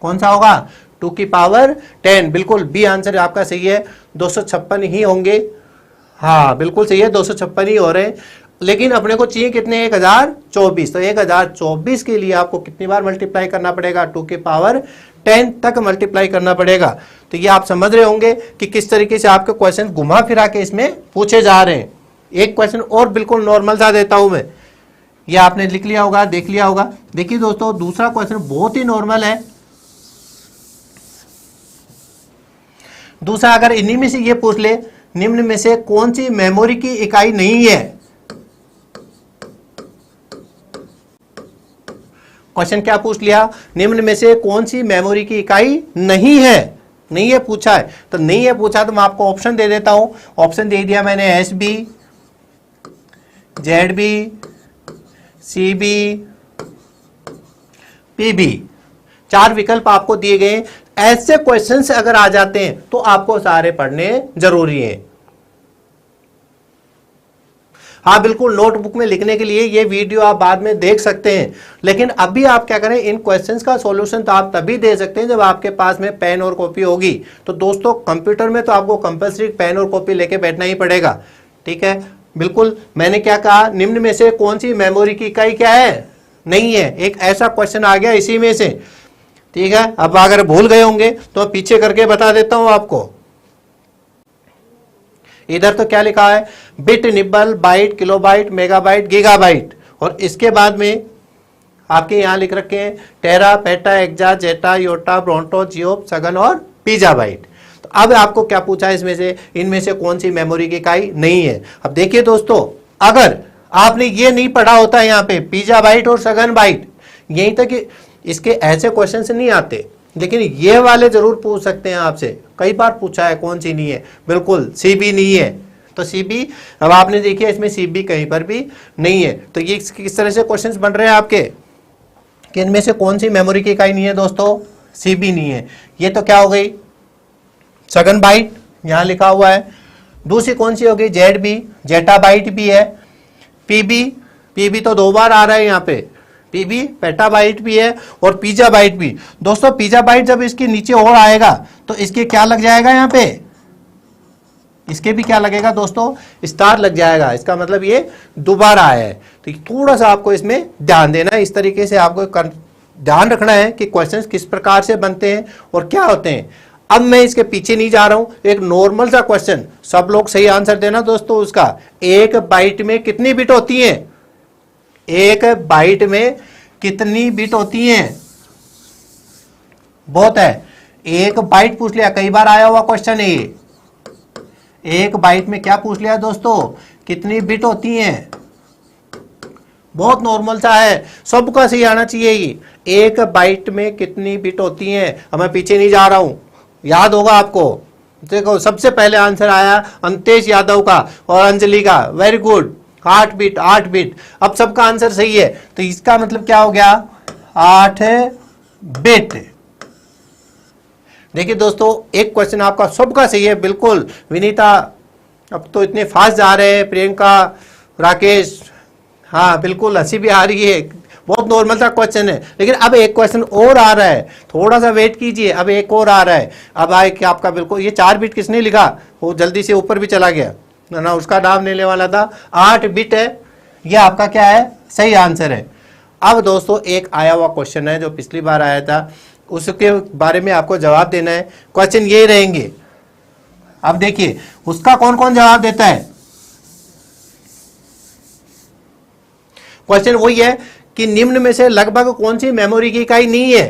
कौन सा होगा, 2 की पावर 10। बिल्कुल बी आंसर आपका सही है, 256 ही होंगे। हाँ बिल्कुल सही है, 256 ही हो रहे हैं। लेकिन अपने को चाहिए कितने, 1024। तो 1024 के लिए आपको कितनी बार मल्टीप्लाई करना पड़ेगा, 2 की पावर 10 तक मल्टीप्लाई करना पड़ेगा। तो ये आप समझ रहे होंगे कि किस तरीके से आपके क्वेश्चन घुमा फिरा के इसमें पूछे जा रहे हैं। एक क्वेश्चन और बिल्कुल नॉर्मल सा देता हूं मैं, ये आपने लिख लिया होगा, देख लिया होगा। देखिए दोस्तों दूसरा क्वेश्चन बहुत ही नॉर्मल है। दूसरा अगर इन्हीं में से ये पूछ ले, निम्न में से कौन सी मेमोरी की इकाई नहीं है। क्वेश्चन क्या पूछ लिया, निम्न में से कौन सी मेमोरी की इकाई नहीं है। नहीं है पूछा है, तो नहीं है पूछा तो मैं आपको ऑप्शन दे देता हूं। ऑप्शन दे दिया मैंने, SB, ZB, CB, PB। 4 विकल्प आपको दिए गए। ऐसे क्वेश्चंस अगर आ जाते हैं तो आपको सारे पढ़ने जरूरी हैं। हाँ बिल्कुल, नोटबुक में लिखने के लिए ये वीडियो आप बाद में देख सकते हैं, लेकिन अभी आप क्या करें, इन क्वेश्चंस का सॉल्यूशन तो आप तभी दे सकते हैं जब आपके पास में पेन और कॉपी होगी। तो दोस्तों कंप्यूटर में तो आपको कंपल्सरी पेन और कॉपी लेके बैठना ही पड़ेगा, ठीक है। बिल्कुल, मैंने क्या कहा, निम्न में से कौन सी मेमोरी की इकाई क्या है, नहीं है। एक ऐसा क्वेश्चन आ गया इसी में से, ठीक है। अब अगर भूल गए होंगे तो पीछे करके बता देता हूं आपको। इधर तो क्या लिखा है, bit, nibble, byte, kilobyte, megabyte, gigabyte, और इसके बाद में आपके यहां लिख रखे हैं tera, peta, exa, zetta, yotta, bronto, geop, सघन और पीजाबाइट। तो अब आपको क्या पूछा है इसमें से, इनमें से कौन सी मेमोरी की इकाई नहीं है। अब देखिए दोस्तों, अगर आपने ये नहीं पढ़ा होता यहाँ पे पिज़ा बाइट और सघन बाइट, यहीं तक इसके ऐसे क्वेश्चन नहीं आते, लेकिन ये वाले जरूर पूछ सकते हैं आपसे, कई बार पूछा है कौन सी नहीं है, बिल्कुल सीबी नहीं है। तो सीबी, अब आपने देखिए इसमें सीबी कहीं पर भी नहीं है। तो ये किस तरह से क्वेश्चंस बन रहे हैं आपके कि इनमें से कौन सी मेमोरी की इकाई नहीं है दोस्तों, सीबी नहीं है। ये तो क्या हो गई, सघन बाइट यहां लिखा हुआ है। दूसरी कौन सी होगी, जेड बी, जेटा बाइट भी है। पीबी, पीबी तो 2 बार आ रहा है यहाँ पे, पीबी पेटा बाइट भी है और पिज़्ज़ा बाइट भी। दोस्तों पिज़्ज़ा बाइट जब इसके नीचे और आएगा तो इसके क्या लग जाएगा, यहाँ पे इसके भी क्या लगेगा दोस्तों, स्टार लग जाएगा। इसका मतलब ये दोबारा आया है। तो थोड़ा सा आपको इसमें ध्यान देना है, इस तरीके से आपको ध्यान रखना है कि क्वेश्चंस किस प्रकार से बनते हैं और क्या होते हैं। अब मैं इसके पीछे नहीं जा रहा हूं, एक नॉर्मल सा क्वेश्चन, सब लोग सही आंसर देना दोस्तों उसका। एक बाइट में कितनी बिट होती है, एक बाइट में कितनी बिट होती हैं, बहुत है। एक बाइट पूछ लिया, कई बार आया हुआ क्वेश्चन है ये। एक बाइट में क्या पूछ लिया दोस्तों, कितनी बिट होती हैं, बहुत नॉर्मल सा है, सबका सही आना चाहिए ये। एक बाइट में कितनी बिट होती हैं। अब मैं पीछे नहीं जा रहा हूं, याद होगा आपको। देखो सबसे पहले आंसर आया अंतेश यादव का और अंजलि का, वेरी गुड, 8 बिट, 8 बिट। अब सबका आंसर सही है, तो इसका मतलब क्या हो गया, 8 बिट। देखिए दोस्तों, एक क्वेश्चन आपका सबका सही है, बिल्कुल। विनीता अब तो इतने फास्ट जा रहे हैं, प्रियंका, राकेश, हाँ बिल्कुल, हंसी भी आ रही है, बहुत नॉर्मल सा क्वेश्चन है। लेकिन अब एक क्वेश्चन और आ रहा है, थोड़ा सा वेट कीजिए, अब एक और आ रहा है। अब आए कि आपका बिल्कुल, ये 4 बिट किसने लिखा, वो जल्दी से ऊपर भी चला गया ना, उसका नाम लेने वाला था। 8 बिट है, ये आपका क्या है, सही आंसर है। अब दोस्तों एक आया हुआ क्वेश्चन है जो पिछली बार आया था, उसके बारे में आपको जवाब देना है। क्वेश्चन ये रहेंगे, अब देखिए उसका कौन कौन जवाब देता है। क्वेश्चन वही है कि निम्न में से लगभग कौन सी मेमोरी की इकाई नहीं है।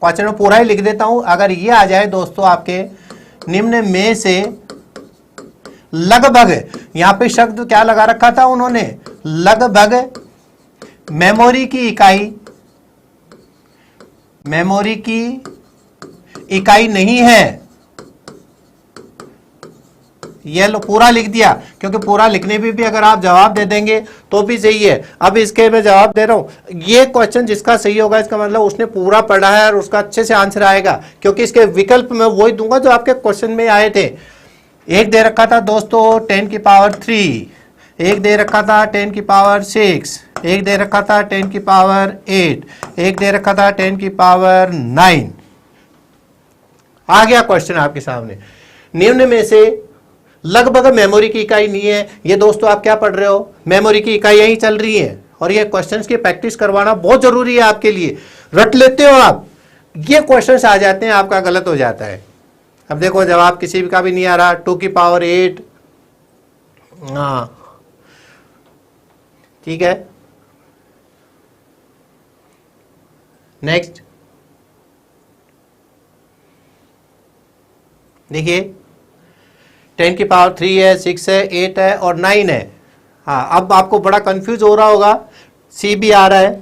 क्वेश्चन में पूरा ही लिख देता हूं, अगर ये आ जाए दोस्तों आपके, निम्न में से लगभग, यहां पे शब्द क्या लगा रखा था उन्होंने, लगभग मेमोरी की इकाई, मेमोरी की इकाई नहीं है। ये लो पूरा लिख दिया, क्योंकि पूरा लिखने भी अगर आप जवाब दे देंगे तो भी सही है। अब इसके मैं जवाब दे रहा हूं, ये क्वेश्चन जिसका सही होगा इसका मतलब उसने पूरा पढ़ा है और उसका अच्छे से आंसर आएगा, क्योंकि इसके विकल्प मैं वही दूंगा जो आपके क्वेश्चन में आए थे। एक दे रखा था दोस्तों 10 की पावर 3, एक दे रखा था 10 की पावर 6, एक दे रखा था 10 की पावर 8, एक दे रखा था 10 की पावर 9। आ गया क्वेश्चन आपके सामने, निम्न में से लगभग मेमोरी की इकाई नहीं है। ये दोस्तों आप क्या पढ़ रहे हो, मेमोरी की इकाई यही चल रही है, और ये क्वेश्चंस की प्रैक्टिस करवाना बहुत जरूरी है आपके लिए। रट लेते हो आप, ये क्वेश्चंस आ जाते हैं आपका गलत हो जाता है। अब देखो जवाब किसी का भी नहीं आ रहा, 2 की पावर 8, हाँ ठीक है। नेक्स्ट देखिए 10 की पावर 3 है, 6 है, 8 है और 9 है। हाँ अब आपको बड़ा कंफ्यूज हो रहा होगा, सी भी आ रहा है,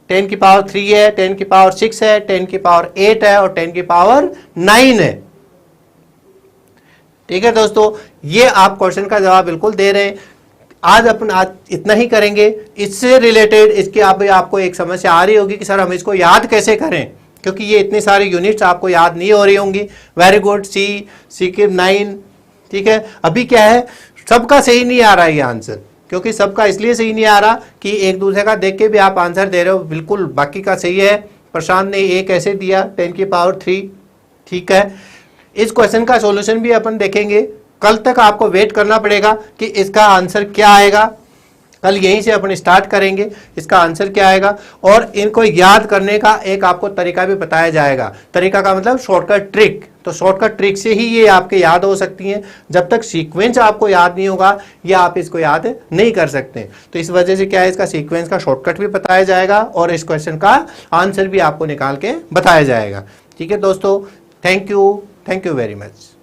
10 की पावर 3 है, 10 की पावर 6 है, 10 की पावर 8 है और 10 की पावर 9 है। ठीक है दोस्तों, ये आप क्वेश्चन का जवाब बिल्कुल दे रहे हैं। आज इतना ही करेंगे। इससे रिलेटेड इसकी आपको एक समस्या आ रही होगी कि सर हम इसको याद कैसे करें, क्योंकि ये इतने सारे यूनिट्स आपको याद नहीं हो रही होंगी। वेरी गुड, सी के 9, ठीक है। अभी क्या है, सबका सही नहीं आ रहा है ये आंसर, क्योंकि सबका इसलिए सही नहीं आ रहा कि एक दूसरे का देख के भी आप आंसर दे रहे हो, बिल्कुल बाकी का सही है। प्रशांत ने एक ऐसे दिया 10 की पावर 3, ठीक है। इस क्वेश्चन का सॉल्यूशन भी अपन देखेंगे, कल तक आपको वेट करना पड़ेगा कि इसका आंसर क्या आएगा। कल यहीं से अपन स्टार्ट करेंगे, इसका आंसर क्या आएगा, और इनको याद करने का एक आपको तरीका भी बताया जाएगा। तरीका का मतलब शॉर्टकट ट्रिक, तो शॉर्टकट ट्रिक से ही ये आपके याद हो सकती हैं। जब तक सीक्वेंस आपको याद नहीं होगा या आप इसको याद नहीं कर सकते। तो इस वजह से क्या है, इसका सीक्वेंस का शॉर्टकट भी बताया जाएगा और इस क्वेश्चन का आंसर भी आपको निकाल के बताया जाएगा। ठीक है दोस्तों, thank you. Thank you very much.